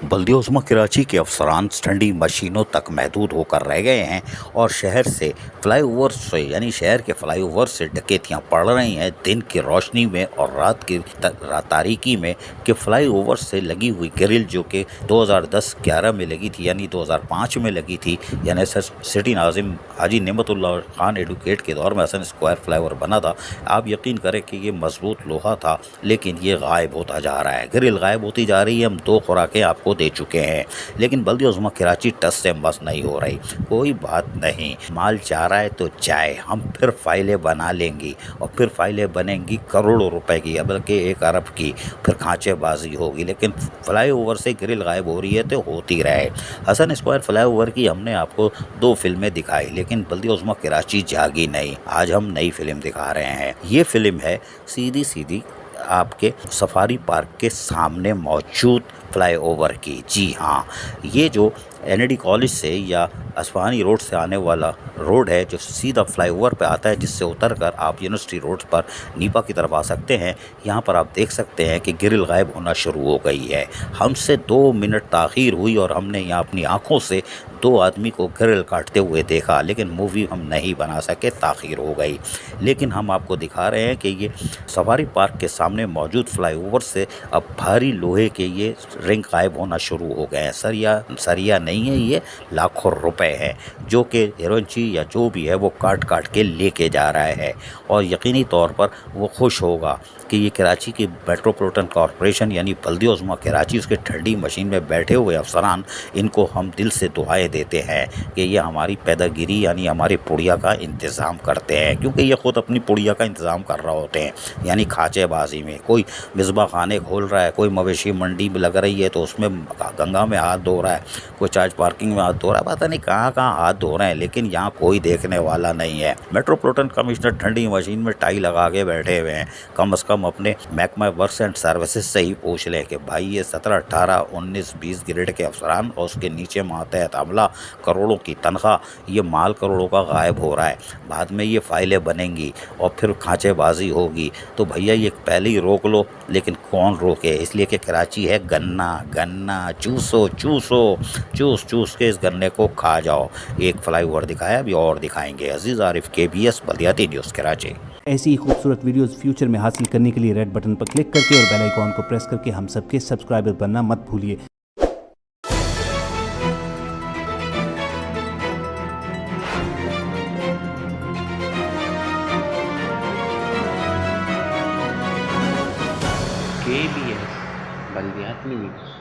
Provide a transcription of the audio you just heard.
बल्दियोज़मा कराची के अफसरान ठंडी मशीनों तक महदूद होकर रह गए हैं और शहर से फ्लाईओवर से यानी शहर के फ्लाईओवर से डकैतियाँ पड़ रही हैं दिन की रोशनी में और रात की तारीकी में कि फ्लाईओवर से लगी हुई ग्रिल जो कि 2010-11 में लगी थी यानी 2005 में लगी थी यानी सिटी नाजिम हाजी नेमतुल्लाह खान एडवोकेट के दौर में हसन स्क्वायर फ्लाईओवर बना था। आप यकीन करें कि ये मजबूत लोहा था लेकिन ये गायब होता जा रहा है, ग्रिल गायब होती जा रही है। हम 2 खुराकें आपको दे चुके हैं लेकिन बल्दियोज़मा कराची टस से मस नहीं हो रही। कोई बात नहीं, माल चाह रहा है तो जाए, हम फिर फाइलें बना लेंगी और फिर फाइलें बनेंगी करोड़ों रुपए की बल्कि 1 अरब की, फिर खांचेबाजी होगी। लेकिन फ्लाईओवर से ग्रिल गायब हो रही है तो होती रहे। हसन स्क्वायर फ्लाईओवर की हमने आपको 2 फिल्में दिखाई लेकिन बल्दियोज़मा कराची जागी नहीं। आज हम नई फिल्म दिखा रहे हैं। ये फिल्म है सीधी सीधी आपके सफारी पार्क के सामने मौजूद फ्लाईओवर की। जी हाँ, ये जो एनएडी कॉलेज से या असफहानी रोड से आने वाला रोड है जो सीधा फ्लाईओवर पे आता है, जिससे उतरकर आप यूनिवर्सिटी रोड पर नीपा की तरफ आ सकते हैं। यहाँ पर आप देख सकते हैं कि ग्रिल गायब होना शुरू हो गई है। हमसे 2 मिनट ताख़ीर हुई और हमने यहाँ अपनी आँखों से 2 आदमी को ग्रिल काटते हुए देखा लेकिन मूवी हम नहीं बना सके, ताख़ीर हो गई। लेकिन हम आपको दिखा रहे हैं कि ये सफारी पार्क के सामने मौजूद फ्लाईओवर से अब भारी लोहे के ये रिंग गायब होना शुरू हो गए हैं। सरिया नहीं है, ये लाखों रुपए है जो कि हिरोइनची या जो भी है वो काट काट के लेके जा रहा है। और यकीनी तौर पर वो खुश होगा कि ये कराची की मेट्रोपॉलिटन कॉरपोरेशन यानी बल्दियोज़मा कराची उसके ठंडी मशीन में बैठे हुए अफसरान, इनको हम दिल से दुआएं देते हैं कि ये हमारी पैदागिरी यानी हमारी पुड़िया का इंतज़ाम करते हैं, क्योंकि ये ख़ुद अपनी पुड़िया का इंतज़ाम कर रहे होते हैं। यानी खांचेबाजी में कोई मिसबा खाने खोल रहा है, कोई मवेशी मंडी में लग रही है तो उसमें गंगा में हाथ धो रहा है, कोई चार्ज पार्किंग में हाथ धो रहा है, पता नहीं कहाँ कहाँ हाथ धो रहे हैं लेकिन यहाँ कोई देखने वाला नहीं है। मेट्रोपॉलिटन कमिश्नर ठंडी मशीन में टाई लगा के बैठे हुए हैं। कम से कम अपने महकमा वर्क्स एंड सर्विसेज से ही पूछ लें कि भाई ये 17, 18, 19, 20 ग्रेड के अफसरान और उसके नीचे मातहत अमला, करोड़ों की तनख्वाह, ये माल करोड़ों का गायब हो रहा है। बाद में ये फाइलें बनेंगी और फिर खांचेबाजी होगी तो भैया ये पहले ही रोक लो। लेकिन कौन रोके, इसलिए कि कराची है गन्ना, गन्ना चूसो चूसो, चूस चूस के इस गन्ने को खा जाओ। एक फ्लाईओवर दिखाया, अभी और दिखाएंगे। अजीज़ आरिफ, KBS बल्दियाती न्यूज़ कराची। ऐसी ही खूबसूरत वीडियोस फ्यूचर में हासिल करने के लिए रेड बटन पर क्लिक करके और बेल आइकॉन को प्रेस करके हम सबके सब्सक्राइबर बनना मत भूलिए। KBS बल्दियाती न्यूज़।